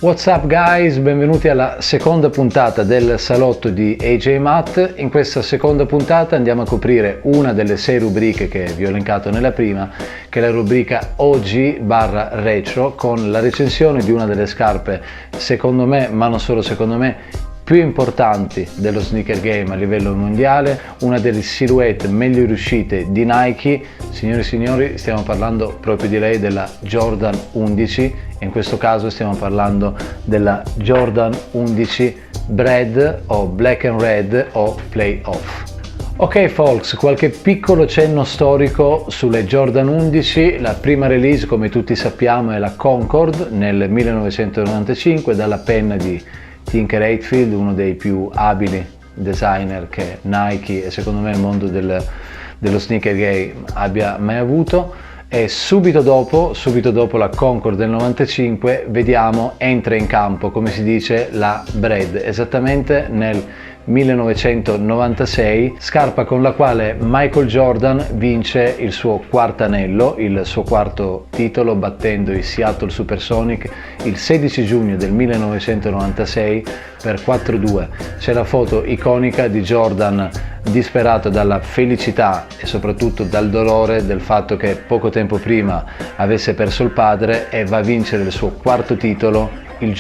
What's up guys, benvenuti alla seconda puntata del salotto di AJ Matt. In questa seconda puntata andiamo a coprire una delle 6 rubriche che vi ho elencato nella prima, che è la rubrica OG/retro, con la recensione di una delle scarpe, secondo me, ma non solo secondo me, più importanti dello sneaker game a livello mondiale, una delle silhouette meglio riuscite di Nike. Signori e signori, stiamo parlando proprio di lei, della Jordan 11, e in questo caso stiamo parlando della Jordan 11 Bred o Black and Red o Playoff. Ok folks, qualche piccolo cenno storico sulle Jordan 11. La prima release, come tutti sappiamo, è la Concord nel 1995 dalla penna di Tinker Hatfield, uno dei più abili designer che Nike e secondo me il mondo dello sneaker game abbia mai avuto. E subito dopo la Concord del 95 vediamo entra in campo, come si dice, la Bred, esattamente nel 1996, scarpa con la quale Michael Jordan vince il suo quarto anello, il suo quarto titolo, battendo i Seattle Supersonic il 16 giugno del 1996 per 4-2. C'è la foto iconica di Jordan disperato dalla felicità e soprattutto dal dolore del fatto che poco tempo prima avesse perso il padre, e va a vincere il suo quarto titolo il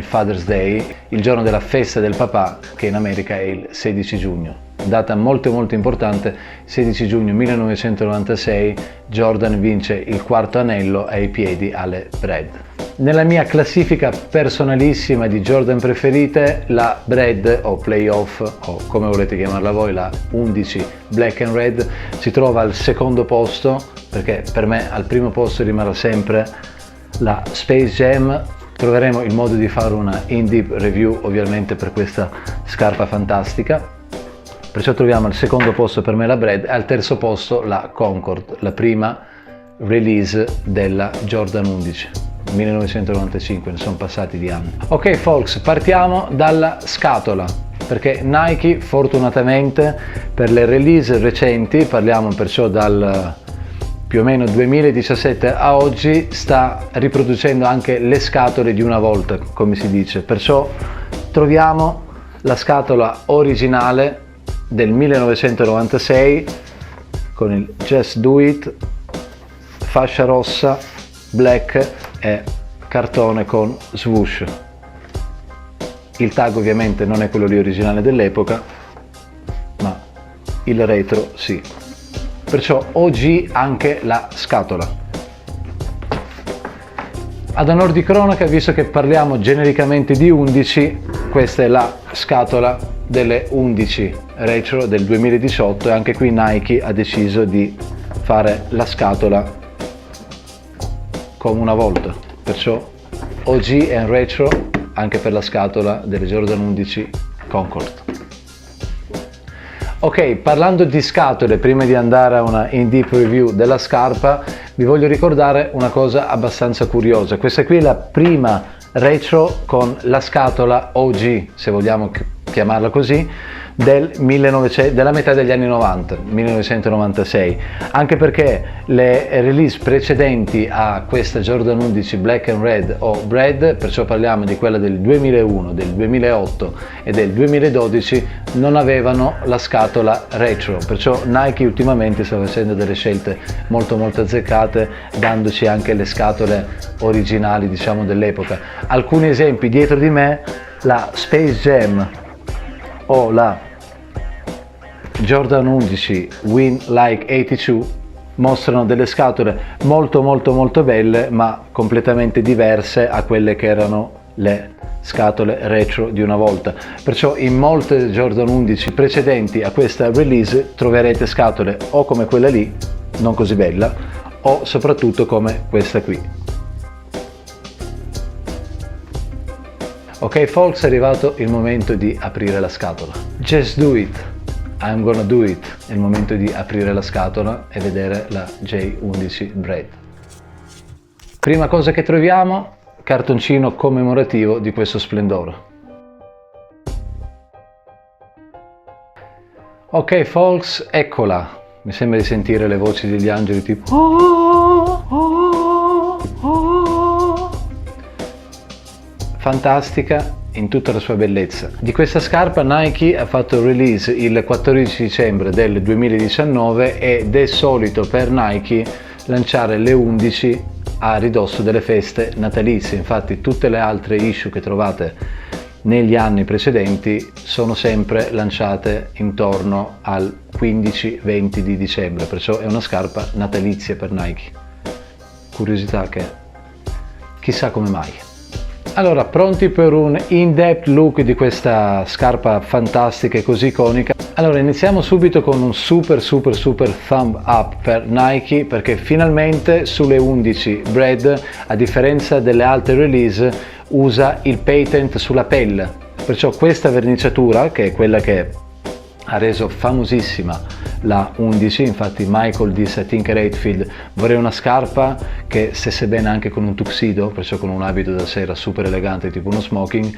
Father's Day, il giorno della festa del papà, che in America è il 16 giugno. Data molto importante, 16 giugno 1996, Jordan vince il quarto anello ai piedi alle Bred. Nella mia classifica personalissima di Jordan preferite, la Bred o Playoff, o come volete chiamarla voi, la 11 Black and Red, si trova al secondo posto, perché per me al primo posto rimarrà sempre la Space Jam. Troveremo il modo di fare una in-deep review ovviamente per questa scarpa fantastica, perciò troviamo al secondo posto per me la Bred e al terzo posto la Concord, la prima release della Jordan 11, 1995, ne sono passati di anni. Ok folks, partiamo dalla scatola, perché Nike fortunatamente per le release recenti, parliamo perciò dal più o meno 2017 a oggi, sta riproducendo anche le scatole di una volta, come si dice, perciò troviamo la scatola originale del 1996 con il Just Do It, fascia rossa, black e cartone con swoosh. Il tag ovviamente non è quello lì originale dell'epoca, ma il retro sì. Perciò OG anche la scatola. Ad onor di cronaca, visto che parliamo genericamente di 11, questa è la scatola delle 11 retro del 2018 e anche qui Nike ha deciso di fare la scatola come una volta. Perciò OG and retro anche per la scatola delle Jordan 11 Concord. Ok, parlando di scatole, prima di andare a una in-deep review della scarpa, vi voglio ricordare una cosa abbastanza curiosa. Questa qui è la prima retro con la scatola OG, se vogliamo chiamarla così, della metà degli anni 90, 1996, anche perché le release precedenti a questa Jordan 11 Black and Red o Bred, perciò parliamo di quella del 2001, del 2008 e del 2012, non avevano la scatola retro, perciò Nike ultimamente sta facendo delle scelte molto azzeccate, dandoci anche le scatole originali, diciamo, dell'epoca. Alcuni esempi dietro di me: la Space Jam o la Jordan 11 Win Like 82 mostrano delle scatole molto belle, ma completamente diverse a quelle che erano le scatole retro di una volta. Perciò in molte Jordan 11 precedenti a questa release troverete scatole o come quella lì, non così bella, o soprattutto come questa qui. Ok folks, è arrivato il momento di aprire la scatola. Just do it, I'm gonna do it. È il momento di aprire la scatola e vedere la J11 Bred. Prima cosa che troviamo, cartoncino commemorativo di questo splendore. Ok folks, eccola. Mi sembra di sentire le voci degli angeli tipo fantastica in tutta la sua bellezza. Di questa scarpa Nike ha fatto release il 14 dicembre del 2019 ed è solito per Nike lanciare le 11 a ridosso delle feste natalizie. Infatti tutte le altre issue che trovate negli anni precedenti sono sempre lanciate intorno al 15-20 di dicembre, perciò è una scarpa natalizia per Nike. Curiosità che chissà come mai. Allora, pronti per un in-depth look di questa scarpa fantastica e così iconica? Allora, iniziamo subito con un super thumb up per Nike, perché finalmente sulle 11 Bread, a differenza delle altre release, usa il patent sulla pelle. Perciò questa verniciatura, che è quella che ha reso famosissima la 11, infatti Michael disse a Tinker Hatfield: vorrei una scarpa che stesse bene anche con un tuxedo, perciò con un abito da sera super elegante tipo uno smoking.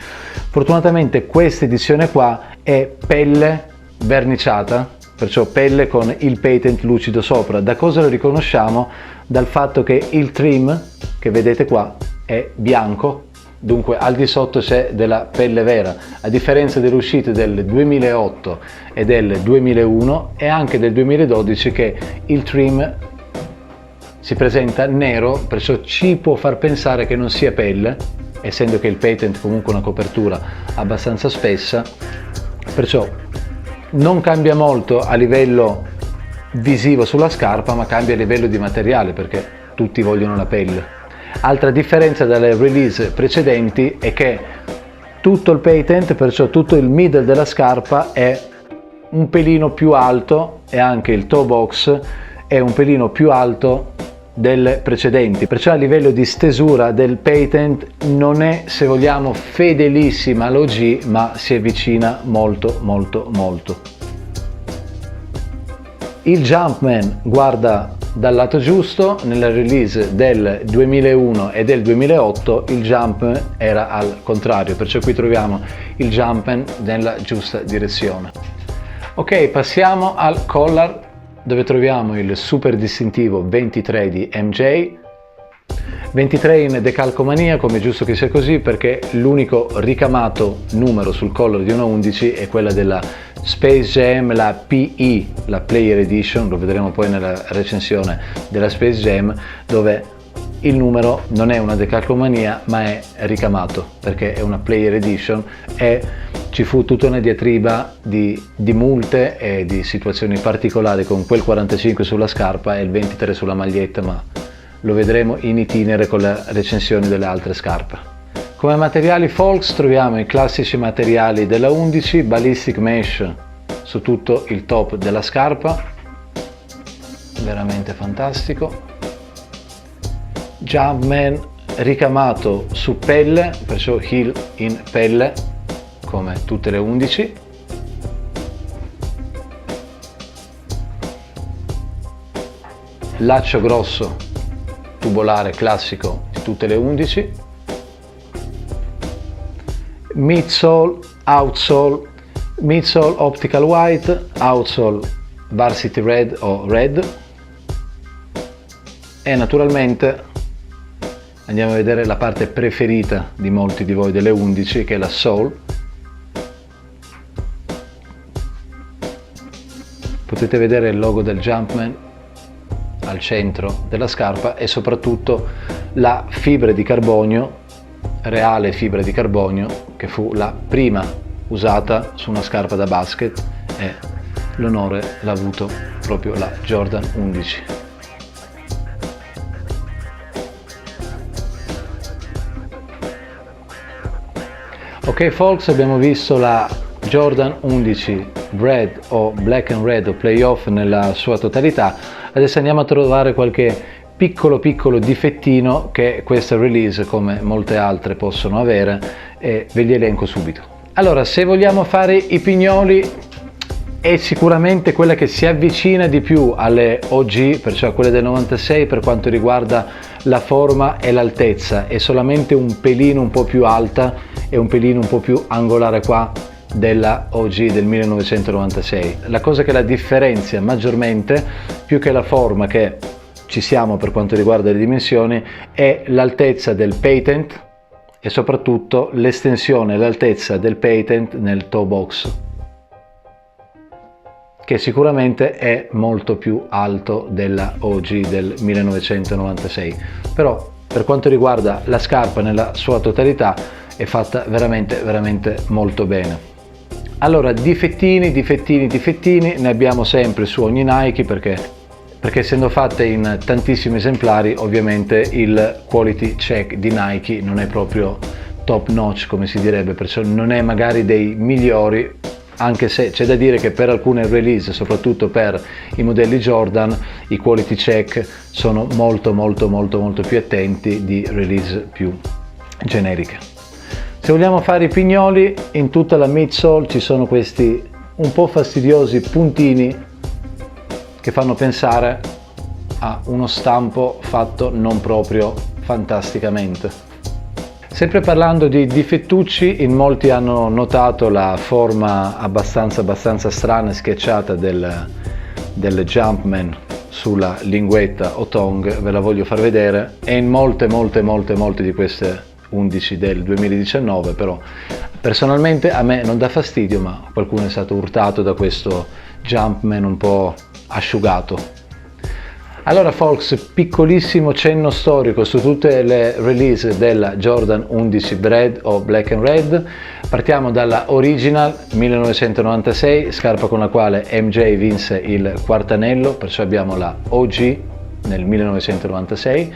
Fortunatamente questa edizione qua è pelle verniciata, perciò pelle con il patent lucido sopra. Da cosa lo riconosciamo? Dal fatto che il trim che vedete qua è bianco, dunque al di sotto c'è della pelle vera, a differenza delle uscite del 2008 e del 2001 e anche del 2012, che il trim si presenta nero, perciò ci può far pensare che non sia pelle, essendo che il patent comunque è una copertura abbastanza spessa. Perciò non cambia molto a livello visivo sulla scarpa, ma cambia a livello di materiale, perché tutti vogliono la pelle. Altra differenza dalle release precedenti è che tutto il patent, perciò tutto il middle della scarpa, è un pelino più alto e anche il toe box è un pelino più alto delle precedenti, perciò a livello di stesura del patent non è, se vogliamo, fedelissima all'OG, ma si avvicina molto. Il Jumpman guarda dal lato giusto. Nella release del 2001 e del 2008 il Jump era al contrario, perciò qui troviamo il Jumpman nella giusta direzione. Ok, passiamo al collar, dove troviamo il super distintivo 23 di MJ. 23 in decalcomania, come è giusto che sia così, perché l'unico ricamato numero sul collar di una 11 è quella della Space Jam, la PE, la Player Edition, lo vedremo poi nella recensione della Space Jam, dove il numero non è una decalcomania ma è ricamato, perché è una Player Edition e ci fu tutta una diatriba di multe e di situazioni particolari con quel 45 sulla scarpa e il 23 sulla maglietta, ma lo vedremo in itinere con la recensione delle altre scarpe. Come materiali Folks troviamo i classici materiali della 11, ballistic mesh su tutto il top della scarpa, veramente fantastico. Jumpman ricamato su pelle, perciò heel in pelle come tutte le 11. Laccio grosso tubolare classico di tutte le 11. Midsole, outsole, midsole optical white, outsole varsity red o red, e naturalmente andiamo a vedere la parte preferita di molti di voi delle 11, che è la sole. Potete vedere il logo del Jumpman al centro della scarpa e soprattutto la fibra di carbonio, reale fibra di carbonio, che fu la prima usata su una scarpa da basket, e l'onore l'ha avuto proprio la Jordan 11. Ok folks, abbiamo visto la Jordan 11 Red o Black and Red o Playoff nella sua totalità. Adesso andiamo a trovare qualche piccolo difettino che questa release, come molte altre, possono avere, e ve li elenco subito. Allora, se vogliamo fare i pignoli, è sicuramente quella che si avvicina di più alle OG, perciò quelle del 96 per quanto riguarda la forma e l'altezza, è solamente un pelino un po' più alta e un pelino un po' più angolare qua della OG del 1996. La cosa che la differenzia maggiormente, più che la forma, che ci siamo per quanto riguarda le dimensioni, è l'altezza del patent e soprattutto l'estensione e l'altezza del patent nel toe box, che sicuramente è molto più alto della OG del 1996, però per quanto riguarda la scarpa nella sua totalità è fatta veramente molto bene. Allora, difettini ne abbiamo sempre su ogni Nike, perché essendo fatte in tantissimi esemplari, ovviamente il quality check di Nike non è proprio top notch, come si direbbe, perciò non è magari dei migliori, anche se c'è da dire che per alcune release, soprattutto per i modelli Jordan, i quality check sono molto più attenti di release più generiche. Se vogliamo fare i pignoli, in tutta la midsole ci sono questi un po' fastidiosi puntini che fanno pensare a uno stampo fatto non proprio fantasticamente. Sempre parlando di difettucci, in molti hanno notato la forma abbastanza strana e schiacciata del Jumpman sulla linguetta o tongue, ve la voglio far vedere, e in molte di queste 11 del 2019, però personalmente a me non dà fastidio, ma qualcuno è stato urtato da questo Jumpman un po' asciugato. Allora folks, piccolissimo cenno storico su tutte le release della Jordan 11 Bred o Black and Red. Partiamo dalla original 1996, scarpa con la quale MJ vinse il quarto anello, perciò abbiamo la OG nel 1996.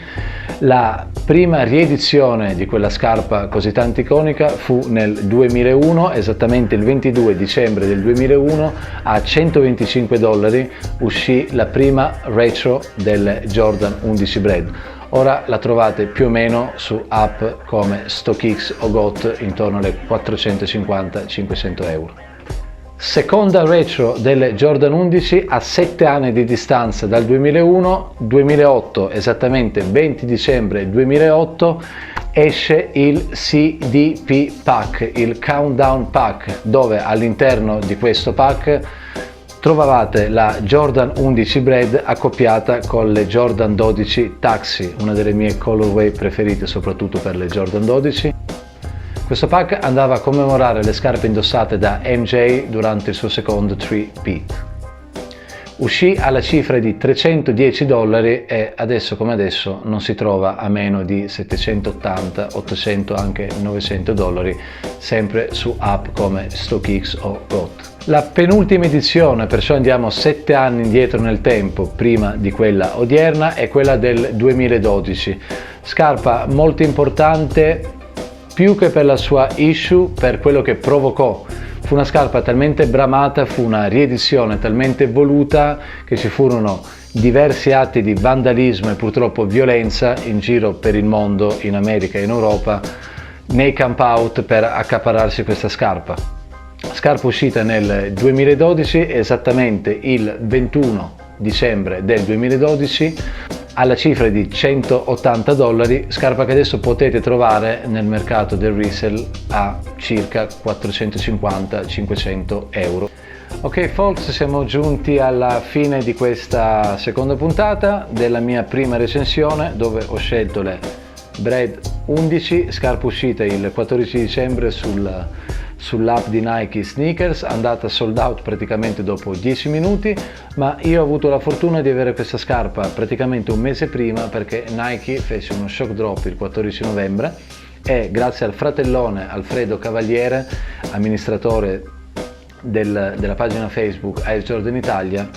La prima riedizione di quella scarpa così tanto iconica fu nel 2001, esattamente il 22 dicembre del 2001, a $125 uscì la prima retro delle Jordan 11 Bred. Ora la trovate più o meno su app come StockX o GOAT intorno alle 450-500 euro. Seconda retro delle Jordan 11 a 7 anni di distanza dal 2001, esattamente 20 dicembre 2008, esce il CDP Pack, il Countdown Pack, dove all'interno di questo pack trovavate la Jordan 11 Bred accoppiata con le Jordan 12 Taxi, una delle mie colorway preferite soprattutto per le Jordan 12. Questo pack andava a commemorare le scarpe indossate da MJ durante il suo secondo 3-peat. Uscì alla cifra di $310 e adesso come adesso non si trova a meno di 780, 800, anche $900, sempre su app come StockX o GOAT. La penultima edizione, perciò andiamo 7 anni indietro nel tempo prima di quella odierna, è quella del 2012. Scarpa molto importante, più che per la sua issue, per quello che provocò. Fu una scarpa talmente bramata, fu una riedizione talmente voluta che ci furono diversi atti di vandalismo e purtroppo violenza in giro per il mondo, in America e in Europa, nei camp out per accaparrarsi questa scarpa. Scarpa uscita nel 2012, esattamente il 21 dicembre del 2012, alla cifra di $180, scarpa che adesso potete trovare nel mercato del resell a circa 450-500 euro. Ok folks, siamo giunti alla fine di questa seconda puntata della mia prima recensione, dove ho scelto le Bred 11, scarpa uscita il 14 dicembre sull'app di Nike Sneakers, andata sold out praticamente dopo 10 minuti, ma io ho avuto la fortuna di avere questa scarpa praticamente un mese prima, perché Nike fece uno shock drop il 14 novembre e grazie al fratellone Alfredo Cavaliere, amministratore della pagina Facebook Air Jordan Italia,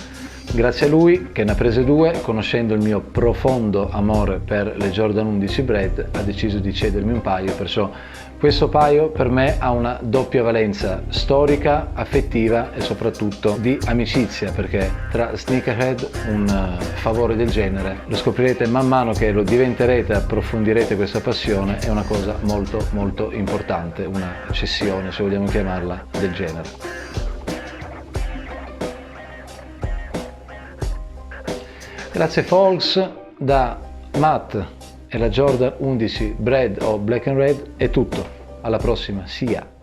grazie a lui, che ne ha prese due, conoscendo il mio profondo amore per le Jordan 11 Bred, ha deciso di cedermi un paio, perciò questo paio per me ha una doppia valenza storica, affettiva e soprattutto di amicizia, perché tra sneakerhead un favore del genere, lo scoprirete man mano che lo diventerete, approfondirete questa passione, è una cosa molto importante, una cessione, se vogliamo chiamarla, del genere. Grazie folks, da Matt e la Jordan 11 Bred o Black and Red è tutto, alla prossima, see ya!